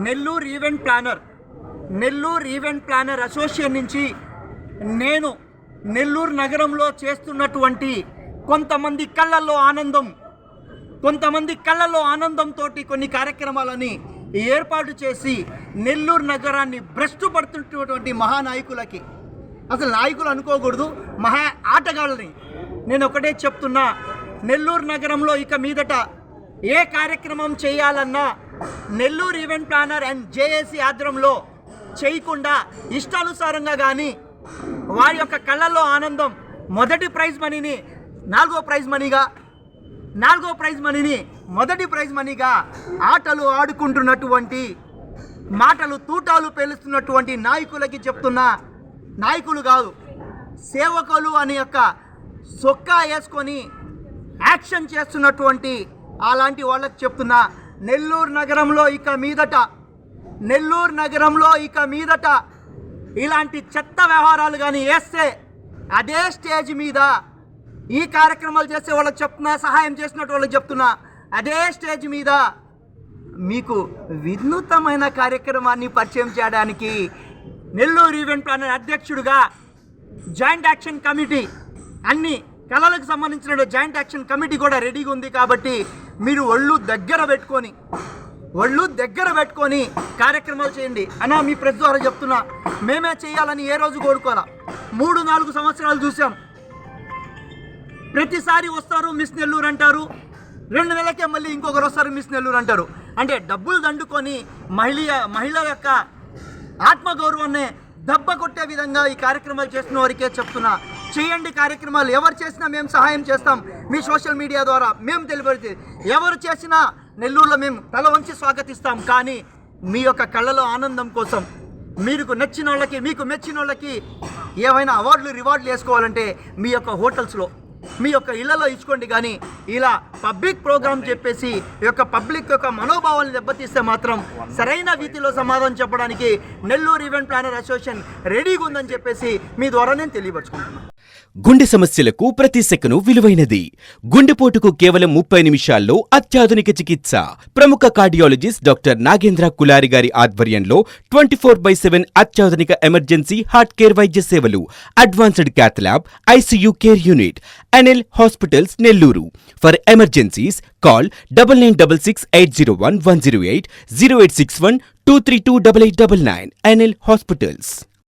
Nellore event planar association నుంచి నేను నెల్లూరు నగరంలో చేస్తున్నటువంటి కొంతమంది కళ్ళల్లో ఆనందంతో కొన్ని కార్యక్రమాలని ఏర్పాటు చేసి నెల్లూరు నగరాన్ని భ్రష్టు పడుతున్నటువంటి మహానాయకులకి, అసలు నాయకులు అనుకోకూడదు, మహా ఆటగాళ్ళని నేను ఒకటే చెప్తున్నా, నెల్లూరు నగరంలో ఇక మీదట ఏ కార్యక్రమం చేయాలన్నా Nellore event planar and JAC ఆధ్వర్యంలో చేయకుండా ఇష్టానుసారంగా కానీ వారి యొక్క కళ్ళల్లో ఆనందం మొదటి ప్రైజ్ మనీని నాలుగో ప్రైజ్ మనీని మొదటి ప్రైజ్ మనీగా ఆటలు ఆడుకుంటున్నటువంటి మాటలు తూటాలు పేలుస్తున్నటువంటి నాయకులకి చెప్తున్నా, నాయకులు కాదు సేవకులు అని యొక్క సొక్కా వేసుకొని యాక్షన్ చేస్తున్నటువంటి అలాంటి వాళ్ళకి చెప్తున్నా, నెల్లూరు నగరంలో ఇక మీదట ఇలాంటి చెత్త వ్యవహారాలు కానీ వేస్తే అదే స్టేజ్ మీద ఈ కార్యక్రమాలు చేసే వాళ్ళకి చెప్తున్నా, సహాయం చేసినట్టు వాళ్ళకి చెప్తున్నా, అదే స్టేజ్ మీద మీకు వినూతమైన కార్యక్రమాన్ని పరిచయం చేయడానికి నెల్లూరు ఈవెంట్ ప్లానర్ అధ్యక్షుడిగా జాయింట్ యాక్షన్ కమిటీ, అన్ని కళలకు సంబంధించిన జాయింట్ యాక్షన్ కమిటీ కూడా రెడీగా ఉంది. కాబట్టి మీరు ఒళ్ళు దగ్గర పెట్టుకొని కార్యక్రమాలు చేయండి అన్నా. మీ ప్రెస్ ద్వారా చెప్తున్నా, మేమే చేయాలని ఏ రోజు కోరుకోవాలా. 3-4 సంవత్సరాలు చూసాం, ప్రతిసారి వస్తారు మిస్ నెల్లూరు అంటారు, 2 నెలలకే మళ్ళీ ఇంకొకరు వస్తారు మిస్ నెల్లూరు అంటారు. అంటే డబ్బులు దండుకొని మహిళ యొక్క ఆత్మగౌరవాన్ని దెబ్బ కొట్టే విధంగా ఈ కార్యక్రమాలు చేస్తున్న వారికే చెప్తున్నా, చేయండి కార్యక్రమాలు. ఎవరు చేసినా మేము సహాయం చేస్తాం, మీ సోషల్ మీడియా ద్వారా మేము తెలియబడితే ఎవరు చేసినా నెల్లూరులో మేము తల వంచి స్వాగతిస్తాం. కానీ మీ యొక్క కళ్ళలో ఆనందం కోసం మీకు మెచ్చిన వాళ్ళకి ఏమైనా రివార్డులు వేసుకోవాలంటే మీ యొక్క హోటల్స్లో, మీ యొక్క ఇళ్లలో ఇచ్చుకోండి. కానీ ఇలా పబ్లిక్ ప్రోగ్రామ్ చెప్పేసి ఈ యొక్క పబ్లిక్ యొక్క మనోభావాలను దెబ్బతీస్తే మాత్రం సరైన రీతిలో సమాధానం చెప్పడానికి నెల్లూరు ఈవెంట్ ప్లానర్ అసోసియేషన్ రెడీగా ఉందని చెప్పేసి మీ ద్వారా నేను తెలియపరుచుకుంటున్నాను. గుండె సమస్యలకు ప్రతి సెకను విలువైనది. గుండెపోటుకు కేవలం 30 నిమిషాల్లో అత్యాధునిక చికిత్స. ప్రముఖ కార్డియాలజిస్ట్ డాక్టర్ నాగేంద్ర కులారి గారి ఆధ్వర్యంలో 24/7 అత్యాధునిక ఎమర్జెన్సీ హార్ట్ కేర్ వైద్య సేవలు. Advanced cath lab, ICU care unit. NL hospitals Nellore. For emergencies call 9966801108 0861 2328899. NL hospitals.